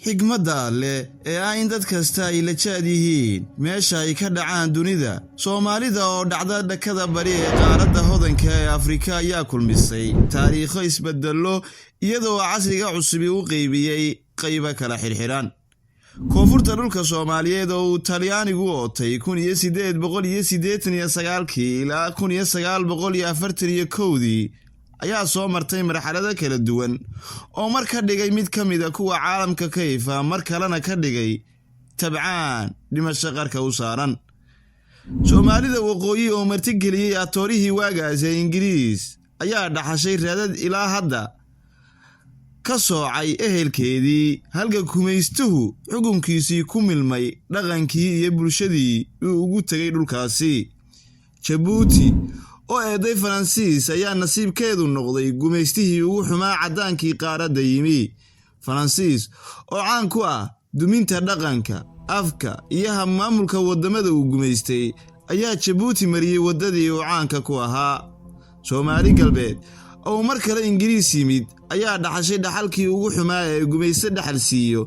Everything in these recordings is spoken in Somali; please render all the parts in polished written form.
xigmadda leh ee ay in dad kasta ay la jecel yihiin meesha ay ka dhacaan dunida. Soomaalida oo dhacda dhakada bari ee qaaradda hodanka ee Afrika ayaa kulmisay taariikho isbedelo iyadoo casriga cusub u qaybiyay qaybo kala xirxiran. Koonfurta dhulka Soomaaliyeed oo Talyaanigu ootay 1889 ilaa 1941 ayaa soo martay marxalado kala duwan oo marka dhigay mid kamid ah kuwa caalamka ka ifa mar kalena ka dhigay tabcaan dhimasho qarka u saaran. Soomaalida waqooyi oo martigeliyay atoorihii waagaas ee Ingiriis ayaa dhaxashay raadad ilaa hadda ka soocay ehelkeedii halka gumaystuhu xukunkiisii ku milmay dhaqankii iyo bulshadii uu ugu tagay dhulkaasi. Djibouti oo eeday Faransiis ayaa nasiibkeedu noqday gumaystihii ugu xumaa cadaankii qaaradda yimi. Faransiis oo caan ku ah duminta dhaqanka, afka iyo maamulka wadamada uu gumaystay ayaa Djibouti mariyay wadadii uu caanka ku ahaa. Soomaali galbeed oo mar kale Ingiriis yimid ayaa dhaxashay dhaxalkii ugu xumaa ee gumaysta dhaxal siiyo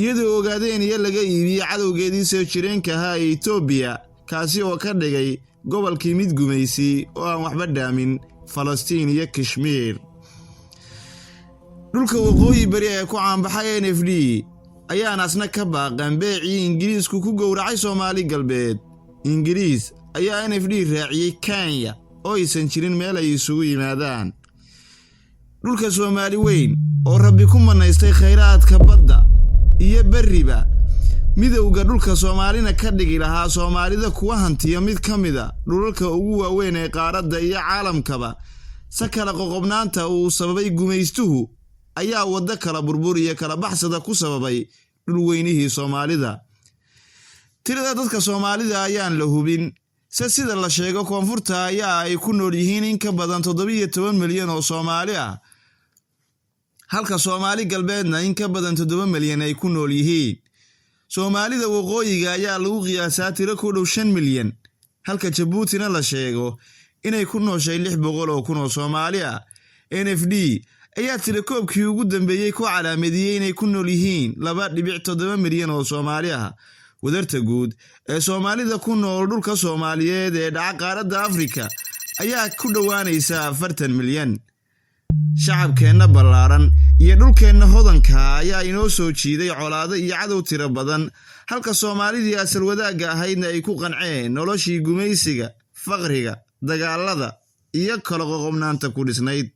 iyadoo ogaadeen in laga iibiyay cadowgeedii soo jireenka ahaa ee Itoobiya kaasi oo ka dhigay gobolkii mid gumaysi oo aan waxba dhaamin Falastiin iyo Kashmir. Dhulka waqooyi bari ee ku caanbaxay NFD ayaa asna ka baaqan beecii Ingiriisku ku gowracay Soomaali galbeed. Ingiriis ayaa NFD raaciyay Kenya oo aysan jirin meel ay isugu yimaadaan. Dhulka Soomaali weyn oo Rabbi ku manaystay khayraadka badda iyo bariba midowga dhulka Soomaalina ka dhigi lahaa Soomaalida kuwa hantiya mid kamida dhulalka ugu waaweyn ee qaaradda iyo caalamkaba sakala qoqobnaanta uu sababay gumaystuhu ayaa wada kala burburiya kala baxsada ku sababay dhulweynihii Soomaalida. Tirada dadka Soomaalida ayaan la hubin sida la sheego koonfurta ayaa ay ku nool yihiin in ka badan 17 milyan oo Soomaali ah halka Soomaali galbeedna in ka badan 7 milyan ay ku nool yihiin. Soomaalida waqooyiga ayaa lagu qiyaasaa tiro ku dhow 5 milyan halka Djiboutina la sheego inay ku nooshay 600 oo kun oo Soomaali ah. NFD ayaa tiro koobkii ugu dambeeyay ku calaamadiyay inay ku nool yihiin 2.7 milyan oo Soomaali ah. Wadarta guud ee Soomaalida ku nool dhulka Soomaaliyeed ee dhaca qaaradda Afrika ayaa ku dhawaanaysa 40 milyan. Shacabkeena ballaaran iyo dhulkeena hodanka ayaa inoo soo jiiday colaado iyo cadow tiro badan halka Soomaalidii asal wadaaga ahaydna ay ku qanceen noloshii gumaysiga, faqriga, dagaalada iyo kala qoqobnaanta ku dhisnayd.